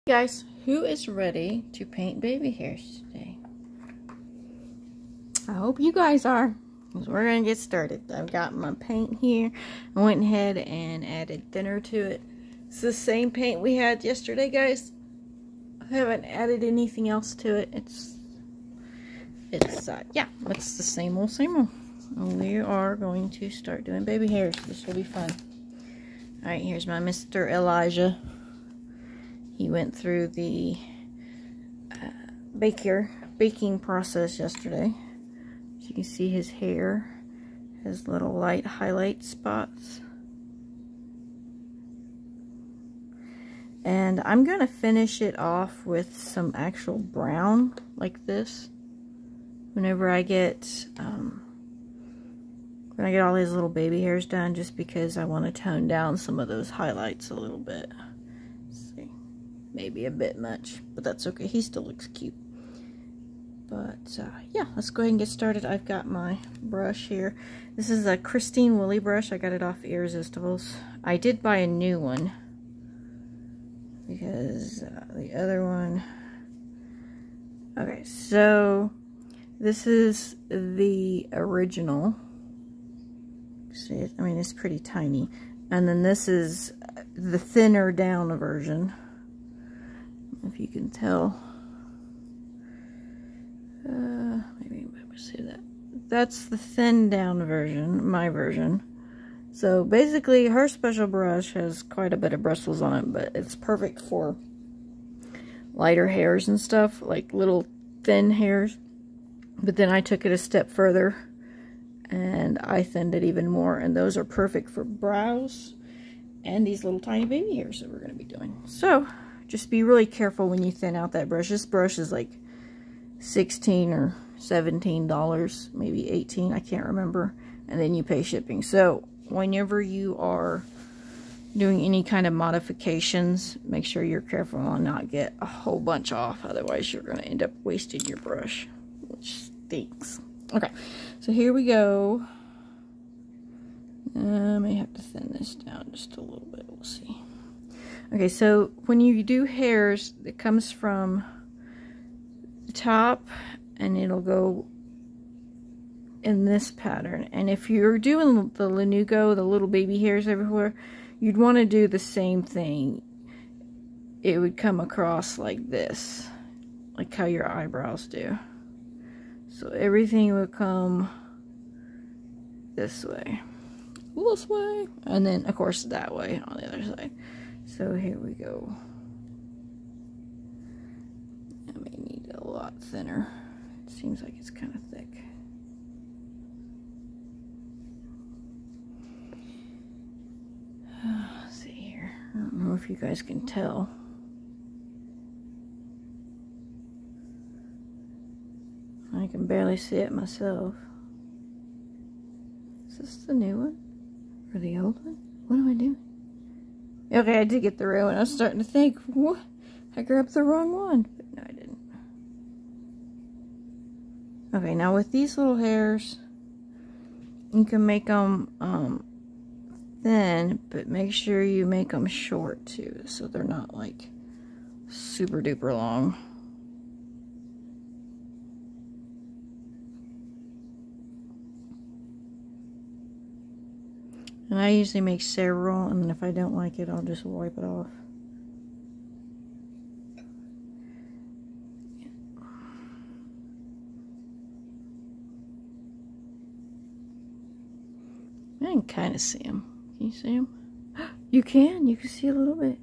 Guys, who is ready to paint baby hairs today? I hope you guys are, because we're going to get started. I've got my paint here. I went ahead and added thinner to it. It's the same paint we had yesterday, guys. I haven't added anything else to it. It's the same old, same old. We are going to start doing baby hairs. This will be fun. Alright, here's my Mr. Elijah. He went through the baking process yesterday. As you can see, his hair has little light highlight spots. And I'm going to finish it off with some actual brown like this. Whenever I get all these little baby hairs done, just because I want to tone down some of those highlights a little bit. Maybe a bit much, but that's okay. He still looks cute. But yeah, let's go ahead and get started. I've got my brush here. This is a Christine Woolly brush. I got it off Irresistibles. I did buy a new one because the other one... Okay, so this is the original. See, I mean, it's pretty tiny. And then this is the thinner down version. If you can tell, maybe see that. That's the thin down version, my version. So basically, her special brush has quite a bit of bristles on it, but it's perfect for lighter hairs and stuff, like little thin hairs. But then I took it a step further, and I thinned it even more, and those are perfect for brows and these little tiny baby hairs that we're going to be doing. So just be really careful when you thin out that brush. This brush is like $16 or $17, maybe $18, I can't remember. And then you pay shipping. So whenever you are doing any kind of modifications, make sure you're careful and not get a whole bunch off. Otherwise you're going to end up wasting your brush, which stinks. Okay, so here we go. I may have to thin this down just a little bit. We'll see. Okay, so when you do hairs, it comes from the top and it'll go in this pattern. And if you're doing the Lanugo, the little baby hairs everywhere, you'd want to do the same thing. It would come across like this, like how your eyebrows do. So everything would come this way, and then of course that way on the other side. So here we go. I may need a lot thinner. It seems like it's kind of thick. Let's see here. I don't know if you guys can tell. I can barely see it myself. Is this the new one? Or the old one? What am I doing? Okay, I did get the right one. I was starting to think, what? I grabbed the wrong one. But no, I didn't. Okay, now with these little hairs, you can make them thin, but make sure you make them short too, so they're not like super duper long. And I usually make several, and then if I don't like it, I'll just wipe it off. I can kind of see them. Can you see them? You can see a little bit.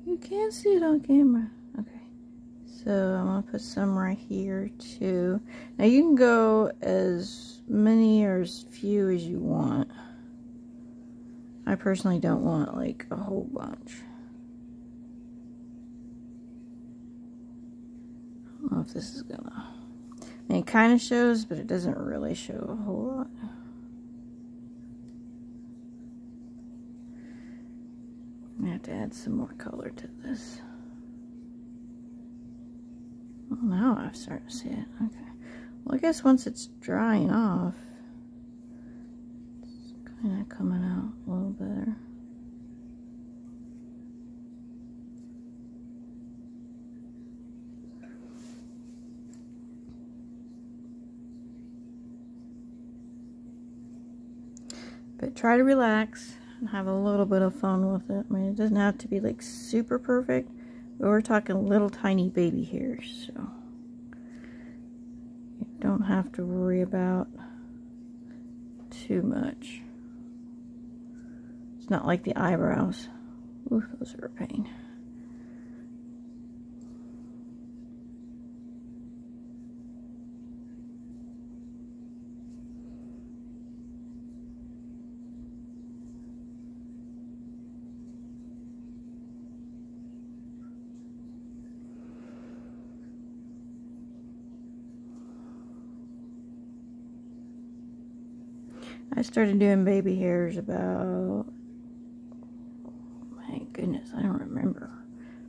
You can see it on camera. Okay. So I'm going to put some right here too. Now you can go as many or as few as you want. I personally don't want like a whole bunch. I don't know if this is gonna... I mean, it kind of shows, but it doesn't really show a whole lot. I have to add some more color to this. Well, now I'm starting to see it. Okay. Well, I guess once it's drying off, it's kind of coming out a little better. But try to relax and have a little bit of fun with it. I mean, it doesn't have to be like super perfect, but we're talking little tiny baby hairs, so you don't have to worry about too much. It's not like the eyebrows. Ooh, those are a pain. I started doing baby hairs about, my goodness, I don't remember.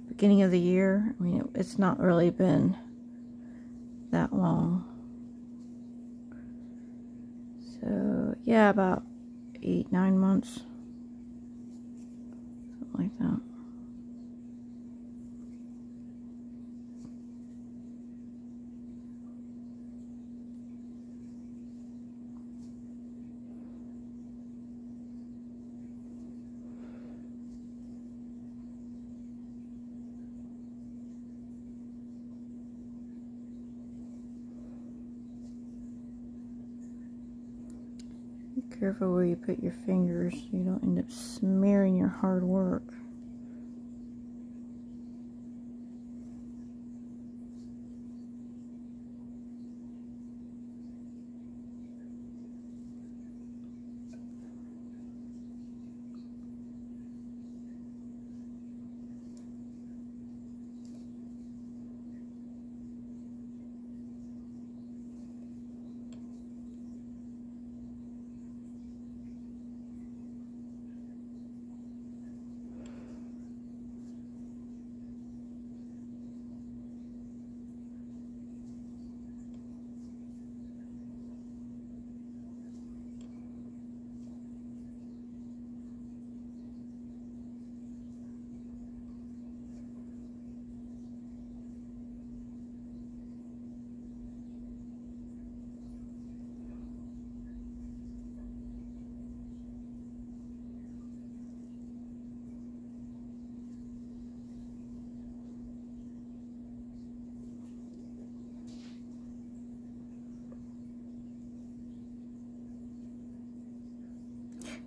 Beginning of the year. I mean, it's not really been that long. So, yeah, about 8-9 months. Something like that. Be careful where you put your fingers so you don't end up smearing your hard work.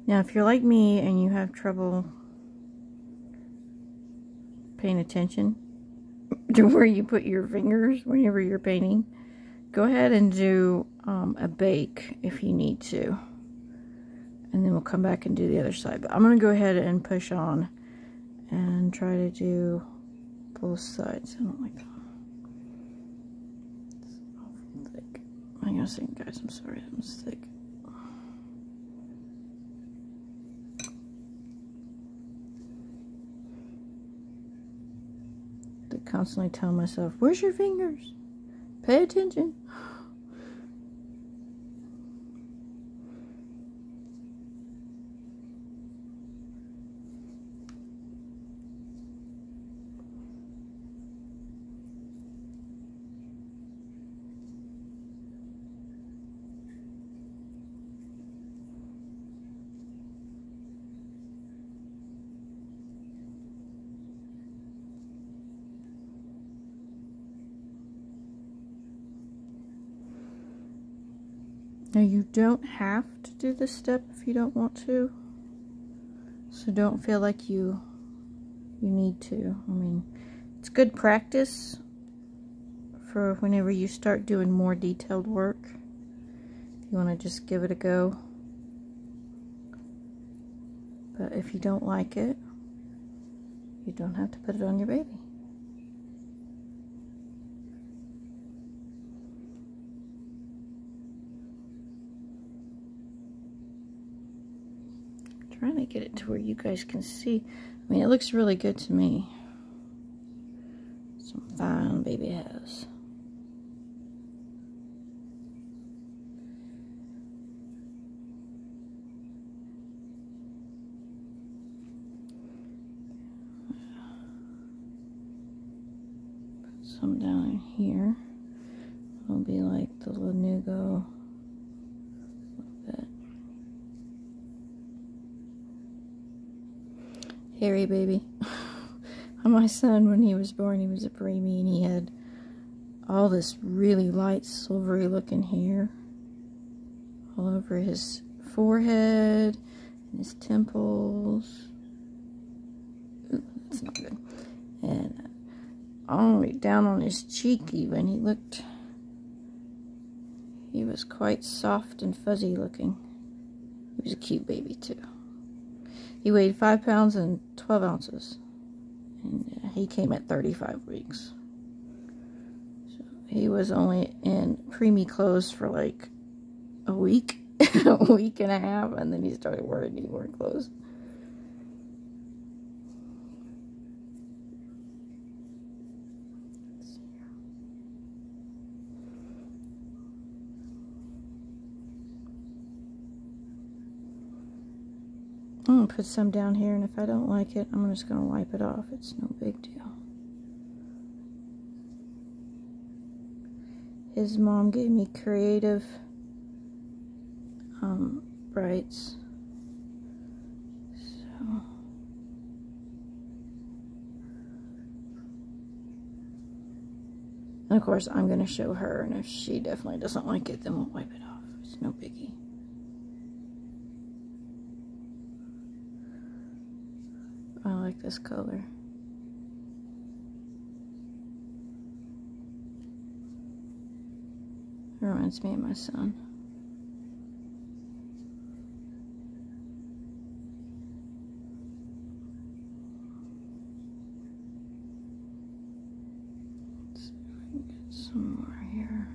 Now, if you're like me and you have trouble paying attention to where you put your fingers whenever you're painting, go ahead and do a bake if you need to. And then we'll come back and do the other side. But I'm going to go ahead and push on and try to do both sides. I don't like that. It's awful thick. I'm going to say, guys, I'm sorry, that was thick. Constantly telling myself, where's your fingers? Pay attention. Now, you don't have to do this step if you don't want to, so don't feel like you need to. I mean, it's good practice for whenever you start doing more detailed work. If you want to just give it a go. But if you don't like it, you don't have to put it on your baby. Trying to get it to where you guys can see. I mean, it looks really good to me. Some fine baby hairs. some down in here. It'll be like the Lanugo. Hairy baby. My son, when he was born, he was a preemie, and he had all this really light silvery looking hair all over his forehead and his temples. Ooh, that's not good. And down on his cheek even, he was quite soft and fuzzy looking. He was a cute baby too. He weighed 5 pounds and 12 ounces. And he came at 35 weeks. So he was only in preemie clothes for like a week, a week and a half, and then he started wearing newborn clothes. I'm going to put some down here, and if I don't like it, I'm just going to wipe it off. It's no big deal. His mom gave me creative brights. So and of course, I'm going to show her, and if she definitely doesn't like it, then we'll wipe it off. It's no biggie. I like this color. It reminds me of my son. Let's see if I can get some more here.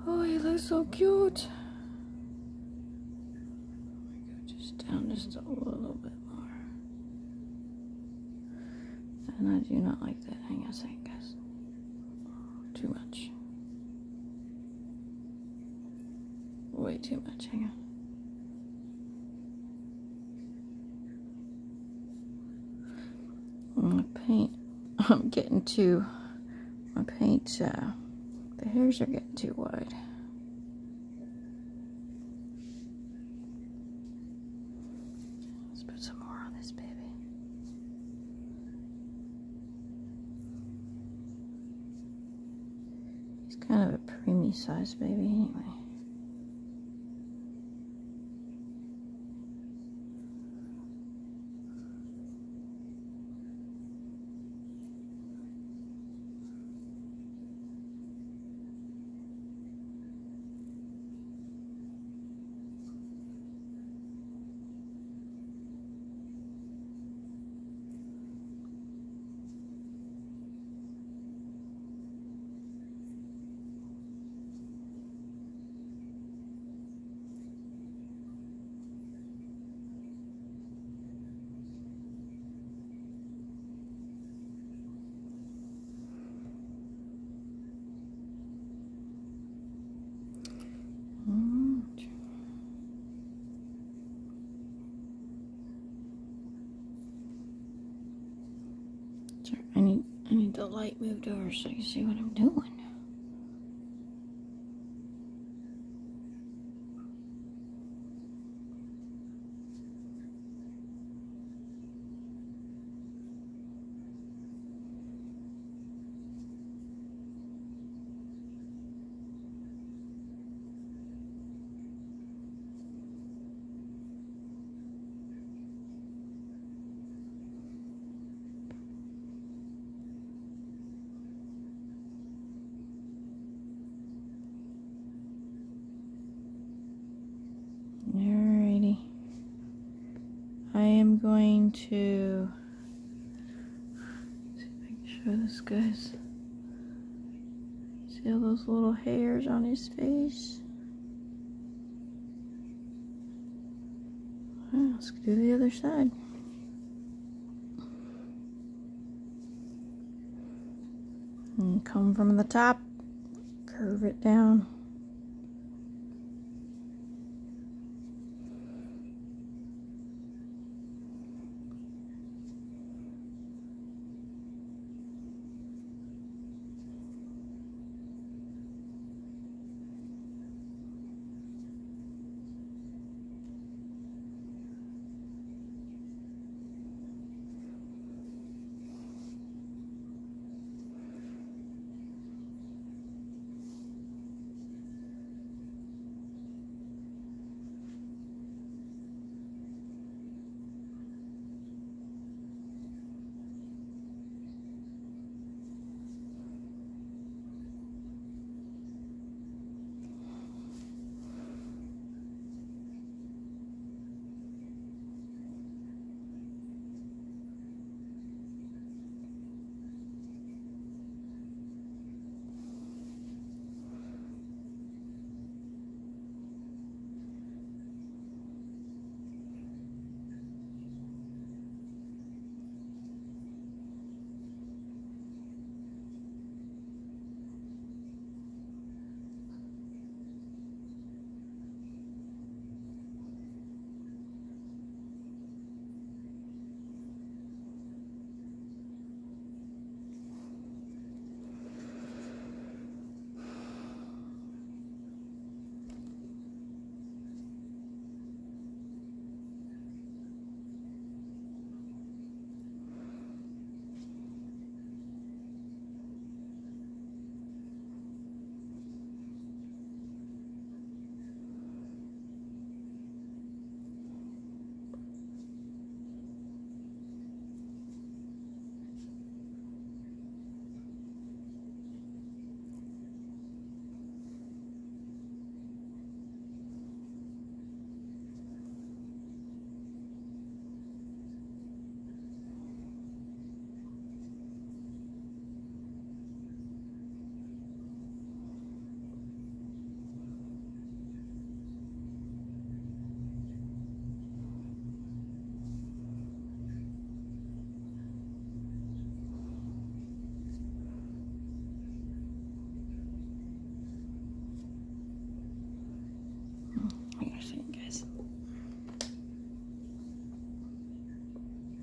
Oh, he looks so cute. Down just a little bit more. And I do not like that. Hang on a second, guys. Too much. Way too much. Hang on. My paint, I'm getting too, my paint, the hairs are getting too wide. Some more on this baby. He's kind of a preemie size baby anyway. I need the light moved over so you can see what I'm doing. Alrighty. I am going to see if I can show this, guys. See all those little hairs on his face? Well, let's do the other side. And come from the top, curve it down.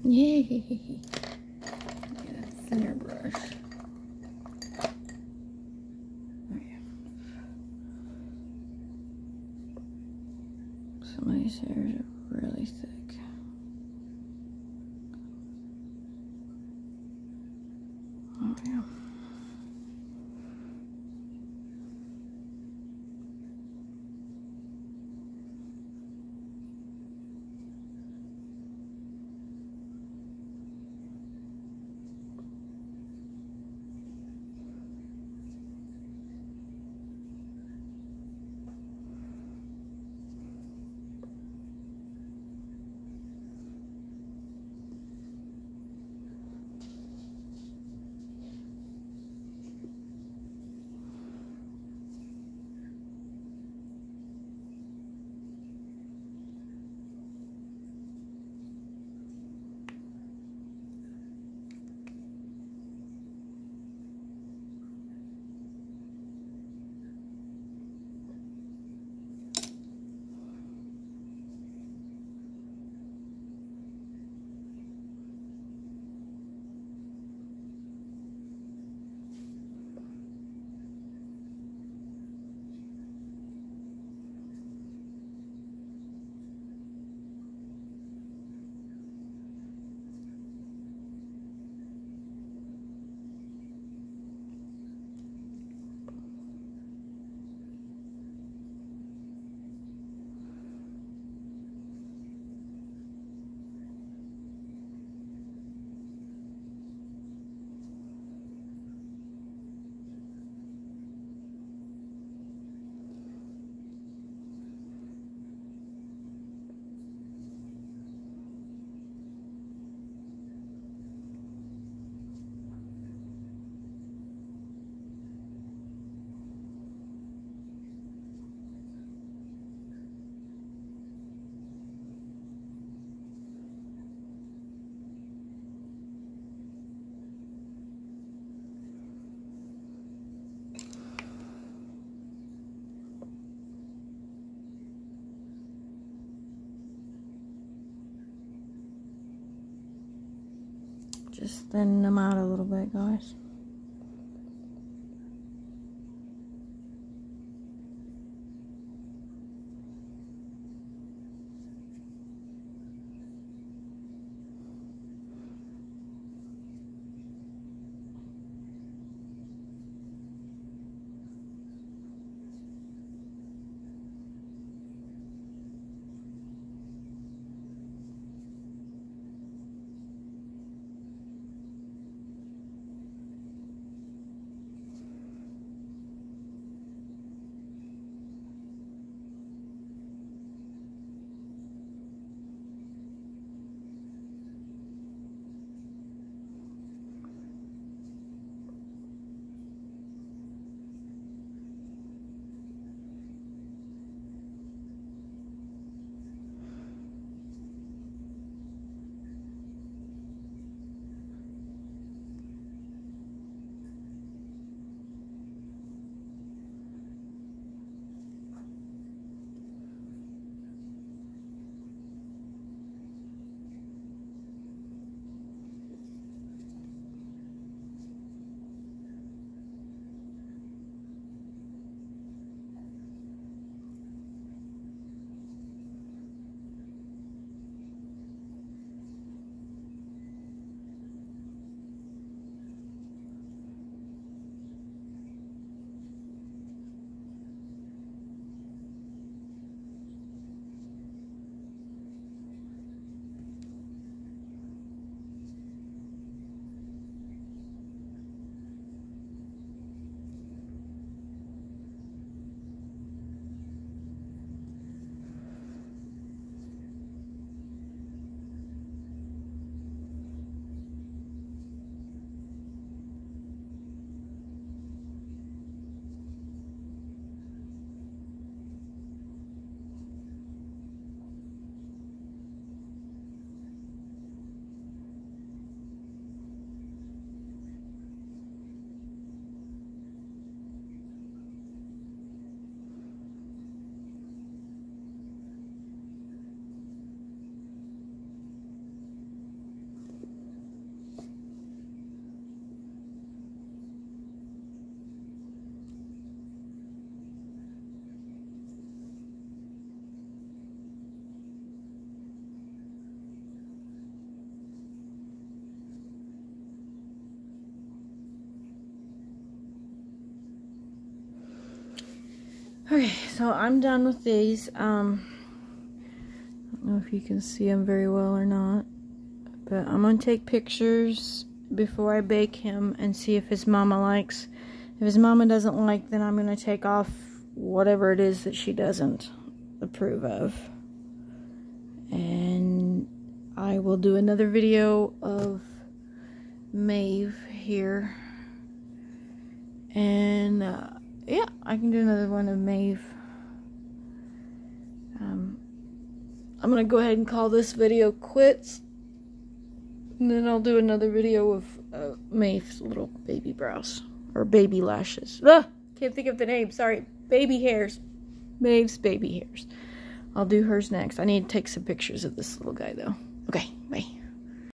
Yay! Get a thinner brush. Oh, yeah. Some of these hairs are really thick. Oh, yeah. Just thin them out a little bit, guys. Okay, so I'm done with these. I don't know if you can see them very well or not, but I'm going to take pictures before I bake him and see if his mama likes. If his mama doesn't like, then I'm going to take off whatever it is that she doesn't approve of. And I will do another video of Maeve here. And yeah, I can do another one of Maeve. I'm going to go ahead and call this video quits. And then I'll do another video of Maeve's little baby brows. Or baby lashes. Can't think of the name. Sorry. Baby hairs. Maeve's baby hairs. I'll do hers next. I need to take some pictures of this little guy, though. Okay, bye.